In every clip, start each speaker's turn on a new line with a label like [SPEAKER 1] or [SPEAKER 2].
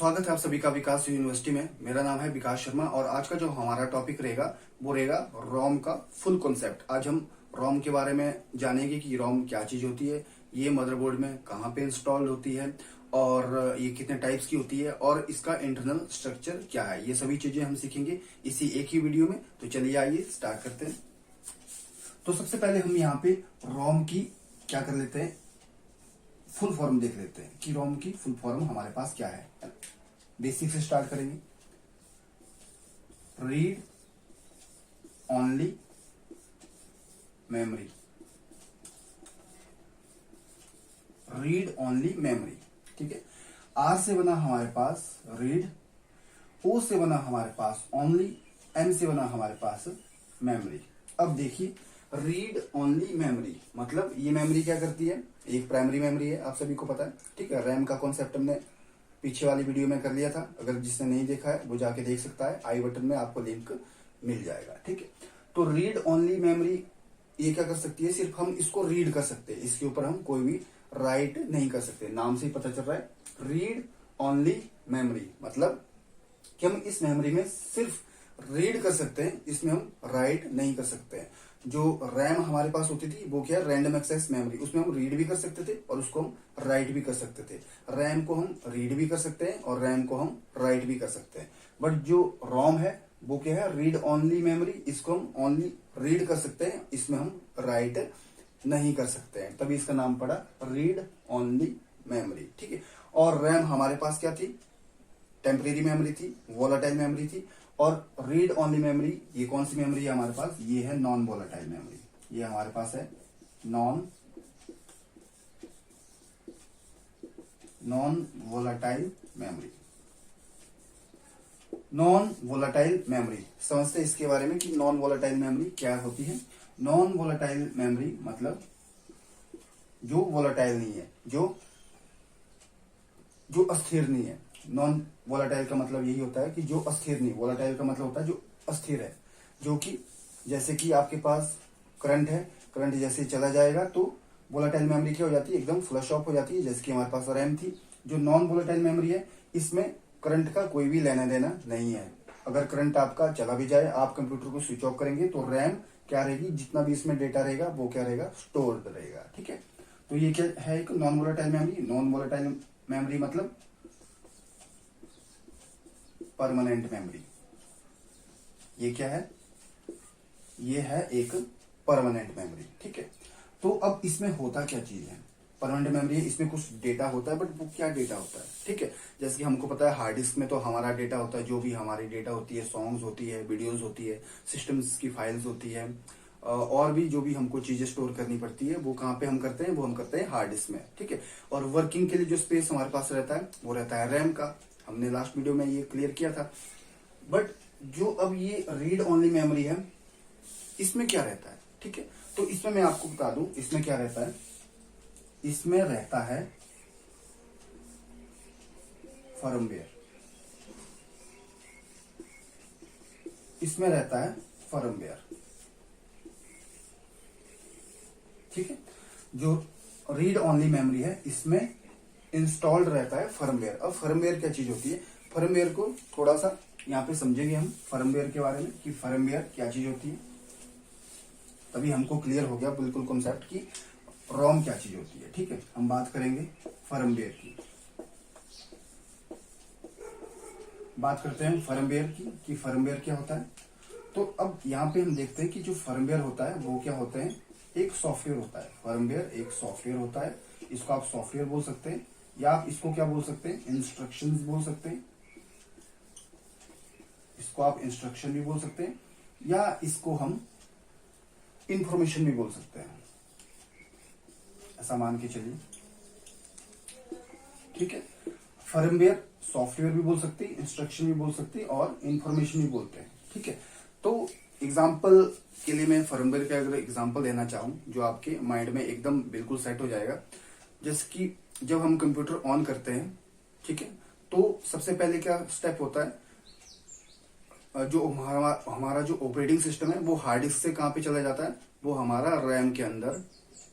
[SPEAKER 1] स्वागत है आप सभी का विकास यूनिवर्सिटी में। मेरा नाम है विकास शर्मा और आज का जो हमारा टॉपिक रहेगा वो रहेगा रोम का फुल कॉन्सेप्ट। आज हम रोम के बारे में जानेंगे कि रोम क्या चीज होती है, ये मदरबोर्ड में कहाँ पे इंस्टॉल होती है और ये कितने टाइप्स की होती है और इसका इंटरनल स्ट्रक्चर क्या है। ये सभी चीजें हम सीखेंगे इसी एक ही वीडियो में। तो चलिए आइए स्टार्ट करते हैं। तो सबसे पहले हम यहाँ पे रोम की क्या कर लेते हैं, फुल फॉर्म देख लेते हैं कि रोम की फुल फॉर्म हमारे पास क्या है। बेसिक से स्टार्ट करेंगे। Read only memory, read only memory, ठीक है। आर से बना हमारे पास रीड, ओ से बना हमारे पास ओनली, एम से बना हमारे पास मेमोरी। अब देखिए रीड ओनली मेमोरी मतलब ये मेमोरी क्या करती है, एक प्राइमरी मेमोरी है, आप सभी को पता है, ठीक है। रैम का कॉन्सेप्ट हमने पीछे वाली वीडियो में कर लिया था, अगर जिसने नहीं देखा है वो जाके देख सकता है, आई बटन में आपको लिंक मिल जाएगा, ठीक है। तो रीड ओनली मेमोरी ये क्या कर सकती है, सिर्फ हम इसको रीड कर सकते हैं, इसके ऊपर हम कोई भी राइट नहीं कर सकते। नाम से ही पता चल रहा है रीड ओनली मेमोरी मतलब कि हम इस मेमोरी में सिर्फ रीड कर सकते हैं, इसमें हम राइट नहीं कर सकते हैं। जो रैम हमारे पास होती थी वो क्या है, रैंडम एक्सेस मेमोरी, उसमें हम रीड भी कर सकते थे और उसको हम राइट भी कर सकते थे। रैम को हम रीड भी कर सकते हैं और रैम को हम राइट भी कर सकते हैं। बट जो रोम है वो क्या है, रीड ओनली मेमोरी, इसको हम ओनली रीड कर सकते हैं, इसमें हम राइट नहीं कर सकते हैं, तभी इसका नाम पड़ा रीड ओनली मेमोरी, ठीक है। और रैम हमारे पास क्या थी, टेम्परेरी मेमोरी थी, वोलाटाइल मेमोरी थी। और रीड ओनली मेमोरी ये कौन सी मेमोरी है हमारे पास, ये है नॉन वोलाटाइल मेमोरी, ये हमारे पास है non volatile memory. Non volatile memory समझते हैं इसके बारे में कि नॉन वोलाटाइल मेमोरी क्या होती है। नॉन वोलाटाइल मेमोरी मतलब जो वोलाटाइल नहीं है, जो अस्थिर नहीं है। नॉन वोलाटाइल का मतलब यही होता है कि जो अस्थिर नहीं, वोलाटाइल का मतलब होता है जो अस्थिर है, जो कि जैसे कि आपके पास करंट है, करंट जैसे चला जाएगा तो वोलाटाइल मेमोरी क्या हो जाती है, एकदम फ्लश ऑफ हो जाती है, जैसे कि हमारे पास रैम थी। जो नॉन वोलाटाइल मेमोरी है इसमें करंट का कोई भी लेना देना नहीं है। अगर करंट आपका चला भी जाए, आप कंप्यूटर को स्विच ऑफ करेंगे तो रैम क्या रहेगी, जितना भी इसमें डेटा रहेगा वो क्या रहेगा, स्टोर्ड रहेगा, ठीक है। तो ये क्या है, एक non volatile memory. Non volatile memory मतलब परमानेंट मेमोरी। ये क्या है, ये है एक परमानेंट मेमोरी, ठीक है। तो अब इसमें होता क्या चीज है, परमानेंट मेमोरी है, इसमें कुछ डेटा होता है, बट वो क्या डेटा होता है, ठीक है। जैसे कि हमको पता है हार्ड डिस्क में तो हमारा डेटा होता है, जो भी हमारी डेटा होती है, सॉन्ग्स होती है, वीडियोस होती है, सिस्टम्स की फाइल्स होती है, और भी जो भी हमको चीजें स्टोर करनी पड़ती है वो कहाँ पे हम करते हैं, वो हम करते हैं हार्ड डिस्क में, ठीक है। और वर्किंग के लिए जो स्पेस हमारे पास रहता है वो रहता है रैम का, हमने लास्ट वीडियो में ये क्लियर किया था। बट जो अब ये रीड ओनली मेमोरी है इसमें क्या रहता है, ठीक है। तो इसमें मैं आपको बता दूं इसमें क्या रहता है, इसमें रहता है फर्मवेयर, इसमें रहता है फर्मवेयर, ठीक है। जो रीड ओनली मेमोरी है इसमें इंस्टॉल्ड रहता है फर्मवेयर। अब फर्मवेयर क्या चीज होती है, फर्मवेयर को थोड़ा सा यहाँ पे समझेंगे हम फर्मवेयर के बारे में कि फर्मवेयर क्या चीज होती है, तभी हमको क्लियर हो गया बिल्कुल कॉन्सेप्ट की रोम क्या चीज होती है, ठीक है। हम बात करेंगे फर्मवेयर की, बात करते हैं फर्मवेयर की कि फर्मवेयर क्या होता है। तो अब यहाँ पे हम देखते हैं कि जो फर्मवेयर होता है वो क्या होते हैं, एक सॉफ्टवेयर होता है। फर्मवेयर एक सॉफ्टवेयर होता है, इसको आप सॉफ्टवेयर बोल सकते हैं या आप इसको क्या बोल सकते हैं, इंस्ट्रक्शंस बोल सकते हैं, इसको आप इंस्ट्रक्शन भी बोल सकते हैं या इसको हम इंफॉर्मेशन भी बोल सकते हैं, ऐसा मान के चलिए, ठीक है। फर्मवेयर सॉफ्टवेयर भी बोल सकते हैं, इंस्ट्रक्शन भी बोल सकते हैं और इंफॉर्मेशन भी बोलते हैं, ठीक है। तो एग्जाम्पल के लिए मैं फर्मवेयर का अगर एग्जाम्पल देना चाहूं जो आपके माइंड में एकदम बिल्कुल सेट हो जाएगा, जैसे कि जब हम कंप्यूटर ऑन करते हैं, ठीक है, तो सबसे पहले क्या स्टेप होता है, जो हमारा जो ऑपरेटिंग सिस्टम है वो हार्ड डिस्क से कहाँ पे चला जाता है, वो हमारा रैम के अंदर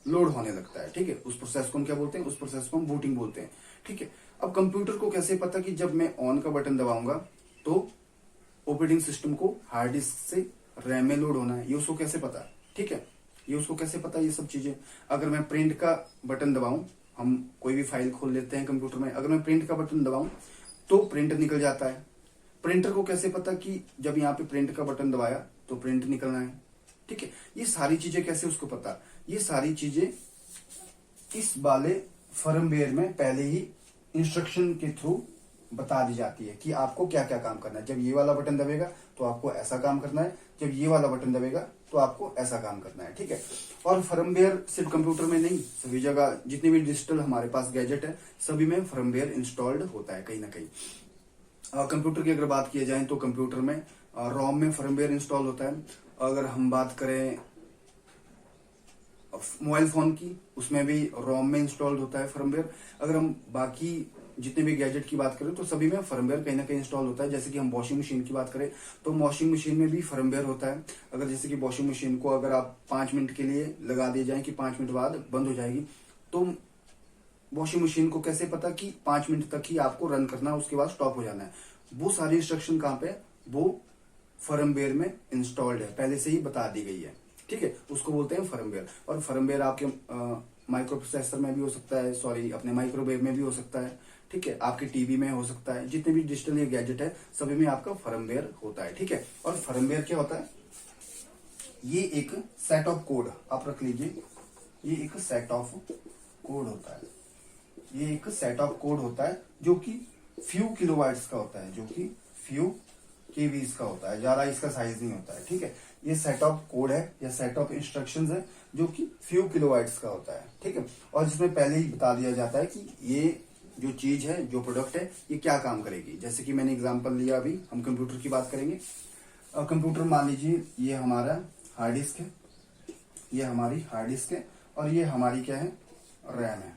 [SPEAKER 1] लोड होने लगता है, ठीक है। उस प्रोसेस को हम क्या बोलते हैं, उस प्रोसेस को हम बूटिंग बोलते हैं, ठीक है। अब कंप्यूटर को कैसे पता कि जब मैं ऑन का बटन दबाऊंगा तो ऑपरेटिंग सिस्टम को हार्ड डिस्क से रैम में लोड होना है, ये उसको कैसे पता? ठीक है, ये उसको कैसे पता ये सब चीजें? अगर मैं प्रिंट का बटन दबाऊं, हम कोई भी फाइल खोल लेते हैं कंप्यूटर में, अगर मैं प्रिंट का बटन दबाऊं तो प्रिंट निकल जाता है। प्रिंटर को कैसे पता कि जब यहाँ पे प्रिंट का बटन दबाया तो प्रिंट निकलना है? ठीक है, ये सारी चीजें कैसे उसको पता? ये सारी चीजें इस वाले फर्मवेयर में पहले ही इंस्ट्रक्शन के थ्रू बता दी जाती है कि आपको क्या क्या काम करना है। जब ये वाला बटन दबेगा तो आपको ऐसा काम करना है, जब ये वाला बटन दबेगा तो आपको ऐसा काम करना है। ठीक है, और फर्मवेयर सिर्फ कंप्यूटर में नहीं, सभी जगह जितने भी डिजिटल हमारे पास गैजेट है सभी में फर्मवेयर इंस्टॉल्ड होता है कहीं ना कहीं। कंप्यूटर की अगर बात की जाए तो कंप्यूटर में रोम में फर्मवेयर इंस्टॉल होता है। अगर हम बात करें मोबाइल फोन की, उसमें भी रोम में इंस्टॉल्ड होता है फर्मवेयर। अगर हम बाकी जितने भी गैजेट की बात करें तो सभी में फर्मवेयर कहीं ना कहीं इंस्टॉल होता है। जैसे कि हम वॉशिंग मशीन की बात करें तो वॉशिंग मशीन में भी फर्मवेयर होता है। अगर जैसे कि वॉशिंग मशीन को अगर आप 5 मिनट के लिए लगा दिए जाए कि 5 मिनट बाद बंद हो जाएगी, तो वॉशिंग मशीन को कैसे पता कि 5 मिनट तक ही आपको रन करना है, उसके बाद स्टॉप हो जाना है? वो सारी इंस्ट्रक्शन कहाँ पे? वो फर्मवेयर में इंस्टॉल्ड है, पहले से ही बता दी गई है। ठीक है, उसको बोलते हैं फर्मवेयर। और फर्मवेयर आपके माइक्रो प्रोसेसर में भी हो सकता है, सॉरी अपने माइक्रोवेव में भी हो सकता है। ठीक है, आपके टीवी में हो सकता है, जितने भी डिजिटल ये गैजेट है सभी में आपका फर्मवेयर होता है। ठीक है, और फर्मवेयर क्या होता है? ये एक सेट ऑफ कोड आप रख लीजिए, ये एक सेट ऑफ कोड होता है। ये एक सेट ऑफ कोड होता है जो कि फ्यू किलोबाइट्स का होता है, जो कि फ्यू केबीज का होता है, ज्यादा इसका साइज नहीं होता है। ठीक है, ये सेट ऑफ कोड है या सेट ऑफ इंस्ट्रक्शंस है जो कि फ्यू किलोबाइट्स का होता है। ठीक है, और जिसमें पहले ही बता दिया जाता है कि ये जो चीज है, जो प्रोडक्ट है, ये क्या काम करेगी। जैसे कि मैंने एग्जांपल लिया, अभी हम कंप्यूटर की बात करेंगे। कंप्यूटर मान लीजिए ये हमारा हार्ड डिस्क है, ये हमारी हार्ड डिस्क है, और ये हमारी क्या है? रैम है।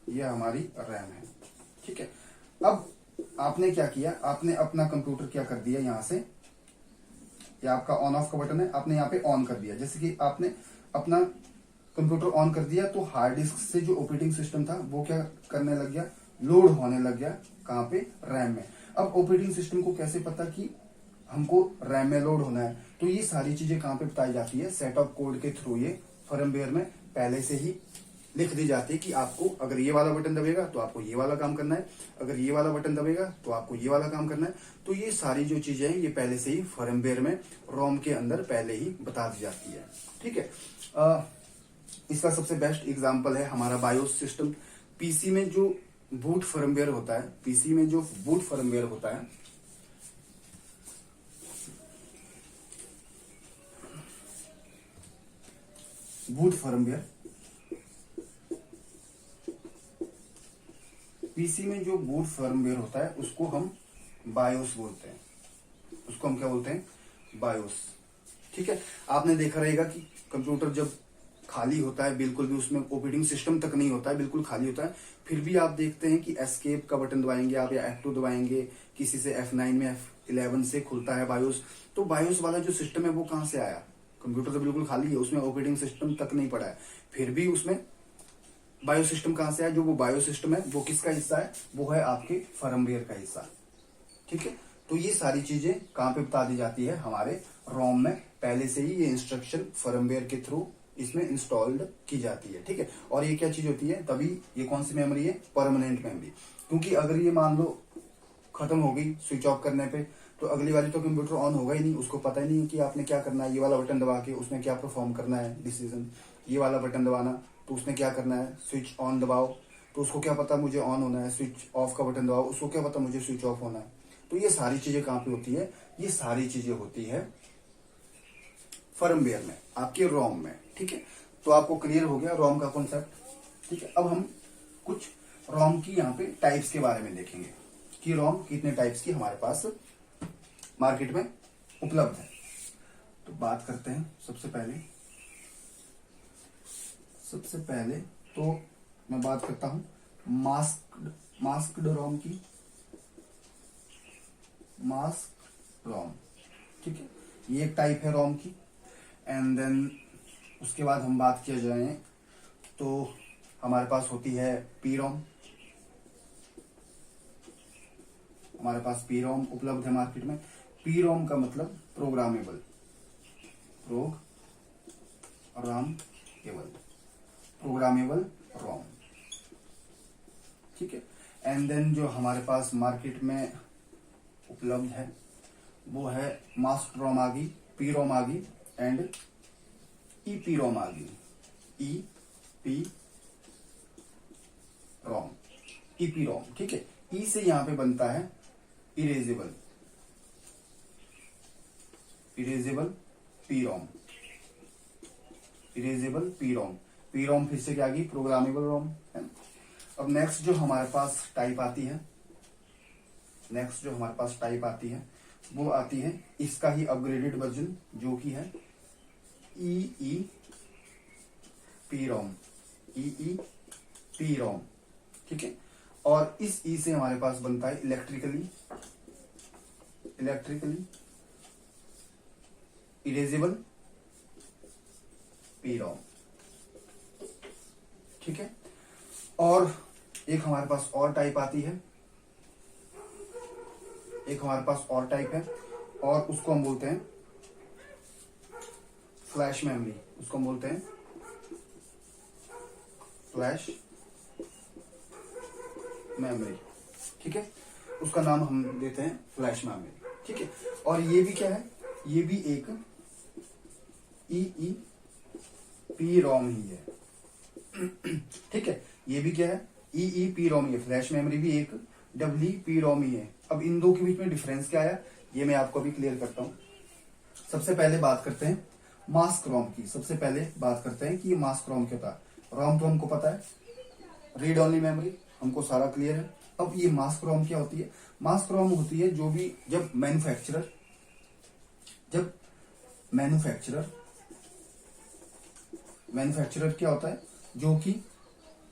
[SPEAKER 1] ये हमारी रैम है। ठीक है, अब आपने क्या किया? आपने अपना कंप्यूटर क्या कर दिया, यहां से ये आपका ऑन ऑफ का बटन है, आपने यहाँ पे ऑन कर दिया। जैसे कि आपने अपना कंप्यूटर ऑन कर दिया तो हार्ड डिस्क से जो ऑपरेटिंग सिस्टम था वो क्या करने लग गया? लोड होने लग गया। कहाँ पे? रैम में। अब ऑपरेटिंग सिस्टम को कैसे पता कि हमको रैम में लोड होना है? तो ये सारी चीजें कहाँ पे बताई जाती है? सेट ऑफ कोड के थ्रू ये फर्मवेयर में पहले से ही लिख दी जाती है कि आपको अगर ये वाला बटन दबेगा तो आपको ये वाला काम करना है, अगर ये वाला बटन दबेगा तो आपको ये वाला काम करना है। तो ये सारी जो चीजें हैं ये पहले से ही फर्मवेयर में रोम के अंदर पहले ही बता दी जाती है। ठीक है, इसका सबसे बेस्ट एग्जांपल है हमारा बायोस सिस्टम। पीसी में जो बूट फर्मवेयर होता है, पीसी में जो बूट फर्मवेयर होता है, बूट फर्मवेयर, पीसी में जो बूट फर्मवेयर होता है उसको हम बायोस बोलते हैं। उसको हम क्या बोलते हैं? बायोस। ठीक है, आपने देखा रहेगा कि कंप्यूटर जब खाली होता है, बिल्कुल भी उसमें ऑपरेटिंग सिस्टम तक नहीं होता है, बिल्कुल खाली होता है, फिर भी आप देखते हैं कि एस्केप का बटन दबाएंगे आप या F2 दबाएंगे, किसी से F9 में F11 से खुलता है बायोस। तो बायोस वाला जो सिस्टम है वो कहां से आया? कंप्यूटर तो बिल्कुल खाली है, उसमें ऑपरेटिंग सिस्टम तक नहीं पड़ा है, फिर भी उसमें बायो सिस्टम कहां से आया? जो वो बायो सिस्टम है वो किसका हिस्सा है? वो है आपके फर्मवेयर का हिस्सा। ठीक है, तो ये सारी चीजें कहां पे बता दी जाती है? हमारे रोम में पहले से ही ये इंस्ट्रक्शन फर्मवेयर के थ्रू इसमें इंस्टॉल्ड की जाती है। ठीक है, और ये क्या चीज होती है? तभी ये कौन सी मेमोरी है? Permanent memory. क्योंकि अगर ये मान लो खत्म हो गई स्विच ऑफ करने पे, तो अगली बारी तो कंप्यूटर ऑन होगा ही नहीं, उसको पता ही नहीं कि आपने क्या करना है। ये वाला बटन दबा के उसमें क्या परफॉर्म करना है डिसीजन, ये वाला बटन दबाना तो उसने क्या करना है? स्विच ऑन दबाओ तो उसको क्या पता मुझे ऑन होना है, स्विच ऑफ का बटन दबाओ उसको क्या पता मुझे स्विच ऑफ होना है। तो ये सारी चीजें कहां पे होती है? ये सारी चीजें होती है फर्मवेयर में, आपके रोम में। ठीक है, तो आपको क्लियर हो गया रोम का कॉन्सेप्ट। ठीक है, अब हम कुछ रोम की यहाँ पे टाइप्स के बारे में देखेंगे कि रोम कितने टाइप्स की हमारे पास मार्केट में उपलब्ध है। तो बात करते हैं सबसे पहले तो मैं बात करता हूं मास्क्ड रोम की, मास्क रोम। ठीक है, ये एक टाइप है रोम की। एंड देन उसके बाद हम बात किया जाए तो हमारे पास होती है पी रोम, हमारे पास पी रोम उपलब्ध है मार्केट में। पी रोम का मतलब प्रोग्रामेबल, प्रोग्रामेबल रोम, ठीक है। एंड देन जो हमारे पास मार्केट में उपलब्ध है वो है मास्क रोम आ गई, पी रोम आ गई एंड ईपी रोम आ गई, ईपी रोम, ईपी रोम, ठीक है। ई से यहां पे बनता है erasable, P ROM, erasable P ROM, P ROM फिर से क्या आ गई, प्रोग्रामेबल रोम है। अब नेक्स्ट जो हमारे पास टाइप आती है, वो आती है इसका ही अपग्रेडेड वर्जन जो कि है E P ROM, P ROM, ठीक है। और इस ई से हमारे पास बनता है इलेक्ट्रिकली इरेजेबल पी रोम, ठीक है। और एक हमारे पास और टाइप आती है, और उसको हम बोलते हैं फ्लैश मेमोरी, फ्लैश मेमोरी, ठीक है। उसका नाम हम देते हैं फ्लैश मेमोरी, ठीक है। और ये भी क्या है, ये भी एक ई पी रोम ही है, ठीक है। ये भी क्या है, ई पी रोम ही है, फ्लैश मेमोरी भी एक पी रोम ही है। अब इन दो के बीच में डिफरेंस क्या आया ये मैं आपको अभी क्लियर करता हूं। सबसे पहले बात करते हैं मास्क रोम की, कि ये मास्क रोम क्या होता है। रोम तो हमको पता है, रीड ओनली मेमोरी, हमको सारा क्लियर है। अब ये मास्क रोम क्या होती है, मास्क रोम होती है जो भी जब मैन्युफैक्चरर क्या होता है, जो कि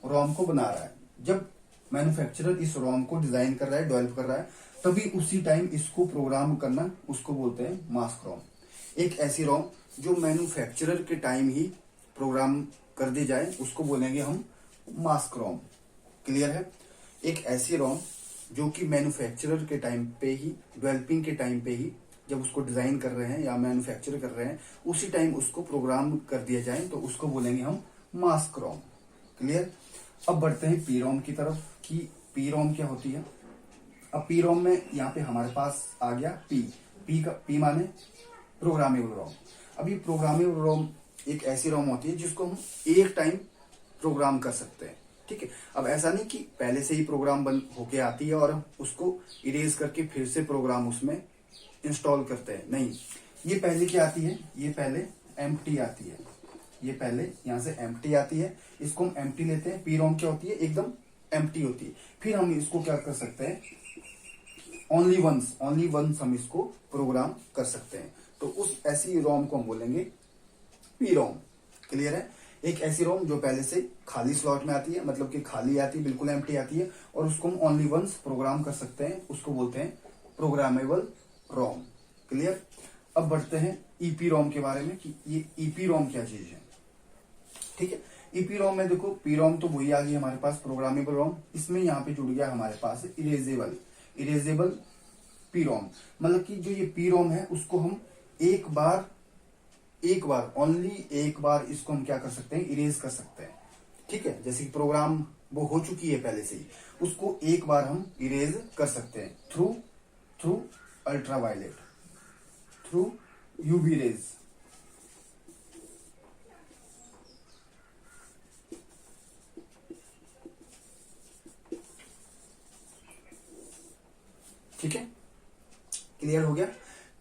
[SPEAKER 1] रोम को बना रहा है, जब मैन्युफैक्चरर इस रोम को डिजाइन कर रहा है, डेवलप कर रहा है, तभी उसी टाइम इसको प्रोग्राम करना, उसको बोलते हैं मास्क रोम। एक ऐसी रोम जो मैन्युफैक्चरर के टाइम ही प्रोग्राम कर दी जाए उसको बोलेंगे हम मास्क रोम, क्लियर है। एक ऐसी रोम जो कि मैन्युफैक्चरर के टाइम पे ही, डेवलपिंग के टाइम पे ही, जब उसको डिजाइन कर रहे हैं या मैन्युफैक्चर कर रहे हैं उसी टाइम उसको प्रोग्राम कर दिया जाए तो उसको बोलेंगे हम मास्क रोम, क्लियर। अब बढ़ते हैं पी रोम की तरफ कि पी रोम क्या होती है। अब पी रोम में यहाँ पे हमारे पास आ गया पी माने प्रोग्रामेबल रोम। अब ये प्रोग्रामेबल रोम एक ऐसी रोम होती है जिसको हम एक टाइम प्रोग्राम कर सकते हैं, ठीक है। अब ऐसा नहीं कि पहले से ही प्रोग्राम बन होके आती है और उसको इरेज करके फिर से प्रोग्राम उसमें इंस्टॉल करते हैं, नहीं। ये पहले क्या आती है, ये पहले एम्प्टी आती है, ये पहले यहाँ से एम्प्टी आती है, इसको हम एम्प्टी लेते हैं। पी रोम क्या होती है, एकदम एम्प्टी होती है। फिर हम इसको क्या कर सकते हैं, ओनली वंस हम इसको प्रोग्राम कर सकते हैं, तो उस ऐसी रोम को हम बोलेंगे पी रोम, क्लियर है। एक ऐसी रोम जो पहले से खाली स्लॉट में आती है, मतलब कि खाली आती है, बिल्कुल एम्प्टी आती है, और उसको हम ओनली वंस प्रोग्राम कर सकते हैं, उसको बोलते हैं प्रोग्रामेबल रोम, क्लियर। अब बढ़ते हैं ईपी रोम के बारे में कि ये ईपी रोम क्या चीज है, ठीक है। ईपी रोम में देखो, पी रोम तो वही आ गई हमारे पास प्रोग्रामेबल रोम, इसमें यहाँ पे जुड़ गया हमारे पास इरेजेबल पी रोम, मतलब कि जो ये पी रोम है उसको हम एक बार ओनली एक बार इसको हम क्या कर सकते हैं, इरेज कर सकते हैं, ठीक है। जैसे कि प्रोग्राम वो हो चुकी है पहले से ही, उसको एक बार हम इरेज कर सकते हैं through ultraviolet, through UV rays, ठीक है, क्लियर हो गया।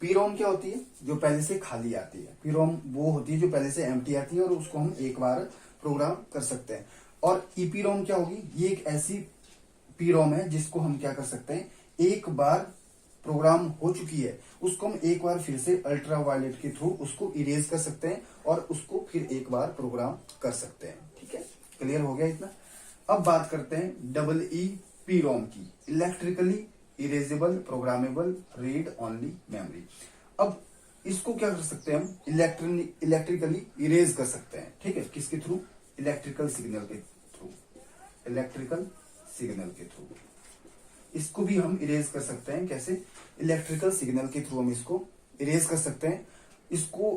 [SPEAKER 1] पी रोम क्या होती है, जो पहले से खाली आती है। पी रोम वो होती है जो पहले से एम्प्टी आती है और उसको हम एक बार प्रोग्राम कर सकते हैं। और ईपी रोम क्या होगी, ये एक ऐसी पी रोम है जिसको हम क्या कर सकते हैं, एक बार प्रोग्राम हो चुकी है उसको हम एक बार फिर से अल्ट्रावायलेट के थ्रू उसको इरेज कर सकते हैं और उसको फिर एक बार प्रोग्राम कर सकते हैं, ठीक है, क्लियर हो गया इतना। अब बात करते हैं डबल ई पी रोम की, electrically erasable programmable read only memory. अब इसको क्या कर सकते हैं हम, इलेक्ट्रिकली इरेज कर सकते हैं, ठीक है, किसके थ्रू, इलेक्ट्रिकल सिग्नल के थ्रू, इसको भी हम इरेज कर सकते हैं। कैसे? इलेक्ट्रिकल सिग्नल के थ्रू हम इसको इरेज कर सकते हैं। इसको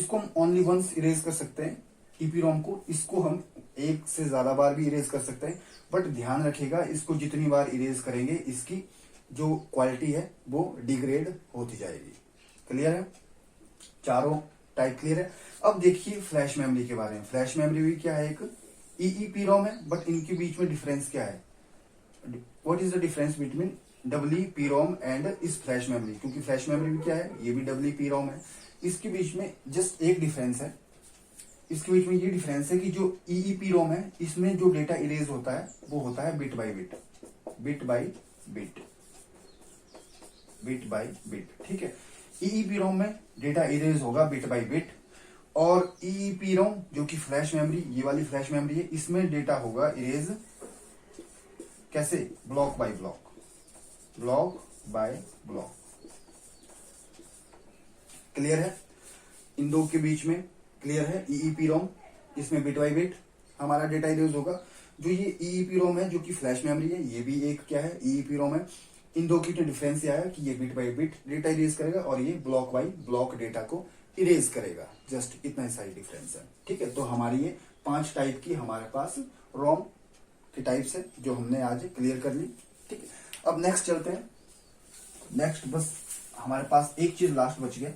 [SPEAKER 1] हम ओनली वंस इरेज कर सकते हैं ईपीरोम को। इसको हम एक से ज्यादा बार भी इरेज कर सकते हैं, बट ध्यान रखिएगा इसको जितनी बार इरेज करेंगे इसकी जो क्वालिटी है वो डिग्रेड होती जाएगी। क्लियर है? चारों टाइप क्लियर है। अब देखिए फ्लैश मेमोरी के बारे में। फ्लैश मेमोरी भी क्या है? एक ईईपीरोम है, बट इनके बीच में डिफरेंस क्या है? What is the difference between EEPROM and इस फ्लैश मेमोरी? क्योंकि फ्लैश मेमोरी भी क्या है, ये भी डब्ल्यूईपीरोम है। इसके बीच में जस्ट एक डिफरेंस है। इसके बीच में ये डिफरेंस है कि जो ईईपीरोम है इसमें जो डेटा इरेज होता है वो होता है bit by bit, bit by bit, bit by bit. ठीक है? ईईपीरोम में डेटा इरेज होगा बिट बाय बिट, और ईईपीरोम जो कि फ्लैश मेमोरी, ये वाली फ्लैश मेमोरी है, इसमें डेटा होगा इरेज कैसे? Block bye block, block bye block. Clear है? इन दो के बीच में क्लियर है? ईईपीरोम इसमें बिट बाय बिट हमारा डेटा इरेज होगा। जो ये ईईपीरोम है जो कि फ्लैश मेमोरी है, ये भी एक क्या है? ईईपीरोम है। इन दो की डिफरेंस यह है कि ये bit by bit data erase करेगा और ये ब्लॉक बाय ब्लॉक डेटा को इरेज करेगा। जस्ट इतना ही सारी डिफरेंस है। ठीक है? तो हमारी ये 5 टाइप की हमारे पास रोम की टाइप्स है जो हमने आज क्लियर कर ली। ठीक है? अब नेक्स्ट चलते हैं। नेक्स्ट बस हमारे पास एक चीज लास्ट बच गया,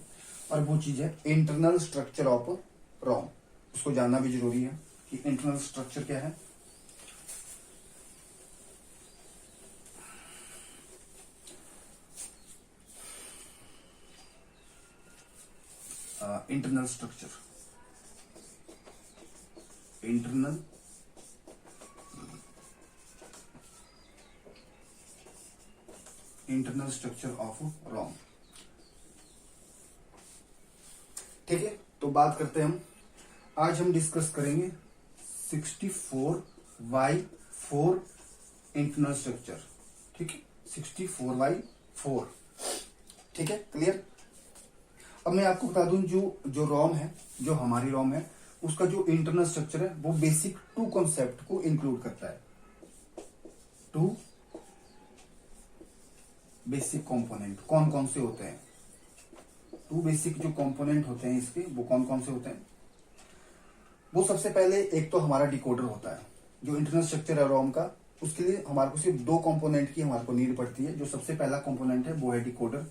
[SPEAKER 1] और वो चीज है इंटरनल स्ट्रक्चर ऑफ रोम। उसको जानना भी जरूरी है कि इंटरनल स्ट्रक्चर क्या है। Internal structure, internal internal structure of ROM. ठीक है? तो बात करते हैं हम। आज हम डिस्कस करेंगे 64x4 इंटरनल स्ट्रक्चर। ठीक है? 64x4। ठीक है? क्लियर? अब मैं आपको बता दूं जो रोम है, जो हमारी रोम है, उसका जो इंटरनल स्ट्रक्चर है वो बेसिक 2 कॉन्सेप्ट को इंक्लूड करता है। 2 बेसिक कंपोनेंट कौन कौन से होते हैं? 2 बेसिक जो कंपोनेंट होते हैं इसके, वो कौन कौन से होते हैं? वो सबसे पहले एक तो हमारा डिकोडर होता है। जो इंटरनल स्ट्रक्चर है रोम का, उसके लिए हमारे को सिर्फ 2 कंपोनेंट की हमारे को नीड पड़ती है। जो सबसे पहला कंपोनेंट है वो है डिकोडर।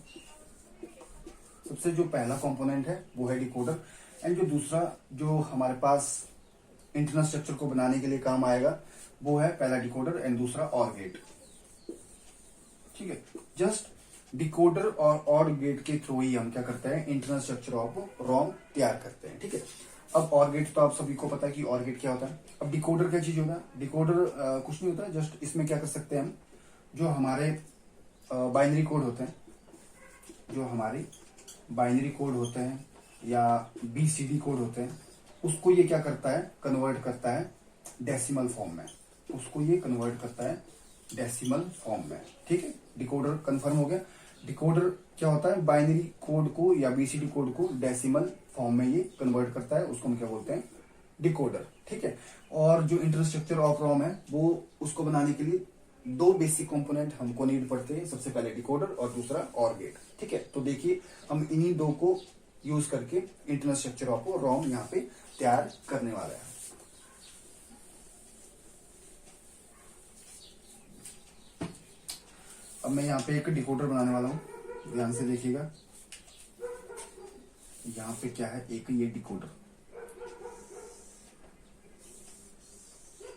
[SPEAKER 1] सबसे जो पहला कंपोनेंट है वो है डिकोडर। एंड जो दूसरा जो हमारे पास इंटरनल स्ट्रक्चर को बनाने के लिए काम आएगा वो है पहला डिकोडर एंड दूसरा ऑर गेट। ठीक है? जस्ट डिकोडर और ऑर गेट के थ्रू ही हम क्या करते हैं? इंटरनल स्ट्रक्चर ऑफ रोम तैयार करते हैं। ठीक है? अब ऑर गेट तो आप सभी को पता है कि ऑर गेट क्या होता है। अब डिकोडर क्या चीज होता है? डिकोडर कुछ नहीं होता है, जस्ट इसमें क्या कर सकते हैं हम, जो हमारे बाइनरी कोड होते हैं, जो हमारे बाइनरी कोड होते हैं या बीसीडी कोड होते हैं, उसको ये क्या करता है? कन्वर्ट करता है डेसिमल फॉर्म में। उसको ये कन्वर्ट करता है डेसिमल फॉर्म में। ठीक है? डिकोडर कंफर्म हो गया। डिकोडर क्या होता है? बाइनरी कोड को या बीसीडी कोड को डेसिमल फॉर्म में ये कन्वर्ट करता है। उसको हम क्या बोलते हैं? डिकोडर। ठीक है? और जो इंटरनल स्ट्रक्चर ऑफ रोम है वो उसको बनाने के लिए 2 बेसिक कंपोनेंट हमको नीड पड़ते हैं। सबसे पहले डिकोडर और दूसरा ऑर गेट। ठीक है? तो देखिए हम इन्हीं 2 को यूज करके इंटरनल स्ट्रक्चर ऑफ रोम यहाँ पे तैयार करने वाला है। अब मैं यहाँ पे एक डिकोडर बनाने वाला हूं, ध्यान से देखिएगा। यहाँ पे क्या है? एक ये डिकोडर,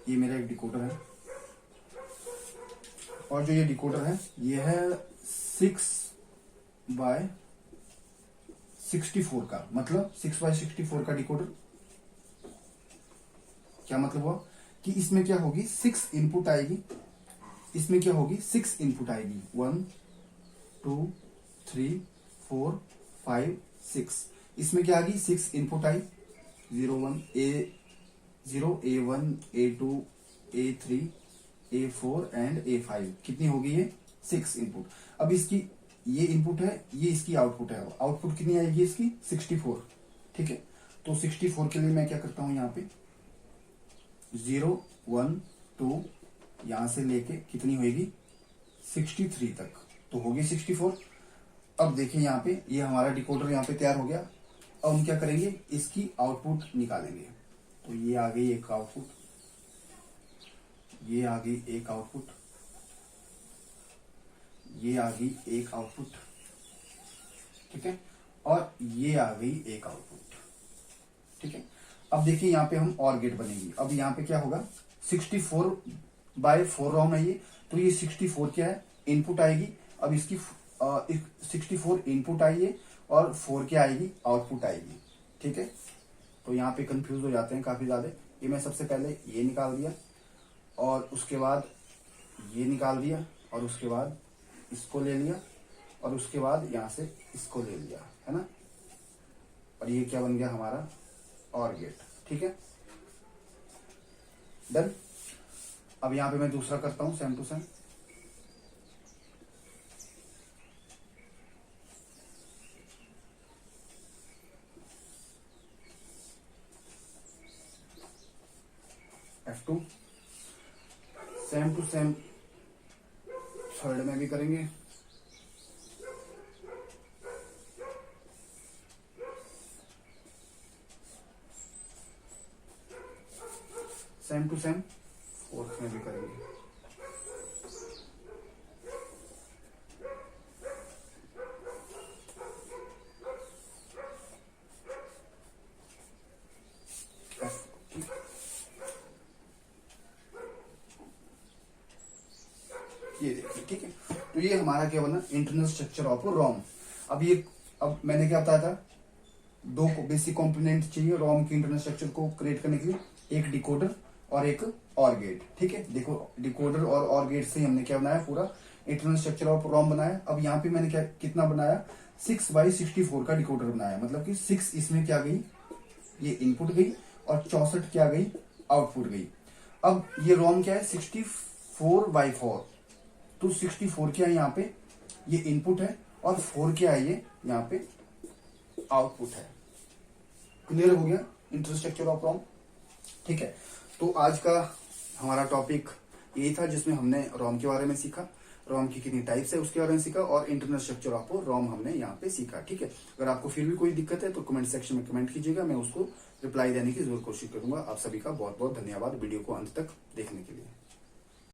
[SPEAKER 1] ये मेरा एक डिकोडर है। और जो ये डिकोडर है ये है 6x64 का, मतलब 6x64 का डिकोडर। क्या मतलब हुआ? कि इसमें क्या होगी? 6 इनपुट आएगी। इसमें क्या होगी? 6 इनपुट आएगी। 1 2 3 4 5 6। इसमें क्या आ गई? 6 input I. 01 A0 A1 A2 A3 A4 and A5। कितनी होगी ये? 6 इनपुट। अब इसकी ये इनपुट है, ये इसकी आउटपुट है। आउटपुट कितनी आएगी इसकी? 64। ठीक है? तो 64 के लिए मैं क्या करता हूं? यहाँ पे 0 1 2 यहां से लेके कितनी होगी? 63 तक, तो हो गई 64। अब देखिए यहाँ पे ये हमारा डिकोडर यहाँ पे तैयार हो गया। अब हम क्या करेंगे, इसकी आउटपुट निकालेंगे। तो ये आ गई एक आउटपुट, ये आ गई एक आउटपुट, ये आ गई एक आउटपुट, ठीक है, और ये आ गई एक आउटपुट, ठीक है। अब देखिए यहाँ पे हम और गेट बनेगी। अब यहाँ पे क्या होगा, 64/4 रोम है ये, तो ये 64 क्या है, इनपुट आएगी। अब इसकी 64 इनपुट आई है और 4 क्या आएगी, आउटपुट आएगी, ठीक है। तो यहाँ पे कंफ्यूज हो जाते हैं काफी ज्यादा। ये मैं सबसे पहले ये निकाल दिया और उसके बाद ये निकाल दिया और उसके बाद इसको ले लिया और उसके बाद यहां से इसको ले लिया, है ना। और ये क्या बन गया हमारा, और गेट, ठीक है, डन। अब यहां पे मैं दूसरा करता हूं same to same. F2 same to same third में भी करेंगे। सेम टू सेम फोर्थ में भी करेंगे। ये देखिए, ठीक है। तो ये हमारा क्या बना, इंटरनल स्ट्रक्चर ऑफ रोम। अब मैंने क्या बताया था, दो बेसिक कंपोनेंट चाहिए रोम के इंटरनल स्ट्रक्चर को क्रिएट करने के लिए, एक डिकोडर और एक और गेट, ठीक है। देखो डिकोडर और गेट से हमने क्या बनाया, पूरा इंटरनल स्ट्रक्चर ऑफ रोम बनाया। अब यहाँ पे मैंने क्या कितना बनाया, 6/64 का डिकोडर बनाया, मतलब कि 6 इसमें क्या गई, ये इनपुट गई और 64 क्या गई, आउटपुट गई। अब ये रोम क्या है, 64/4, तो 64 क्या है यहाँ पे, ये इनपुट है और 4 क्या है, ये यहाँ पे आउटपुट है। क्लियर हो गया इंटरनल स्ट्रक्चर ऑफ रोम, ठीक है। तो आज का हमारा टॉपिक यही था जिसमें हमने रोम के बारे में सीखा, रोम की कितनी टाइप्स है उसके बारे में सीखा और इंटरनल स्ट्रक्चर ऑफ रोम हमने यहाँ पे सीखा, ठीक है। अगर आपको फिर भी कोई दिक्कत है तो कमेंट सेक्शन में कमेंट कीजिएगा, मैं उसको रिप्लाई देने की जरूर कोशिश करूंगा। आप सभी का बहुत बहुत धन्यवाद वीडियो को अंत तक देखने के लिए।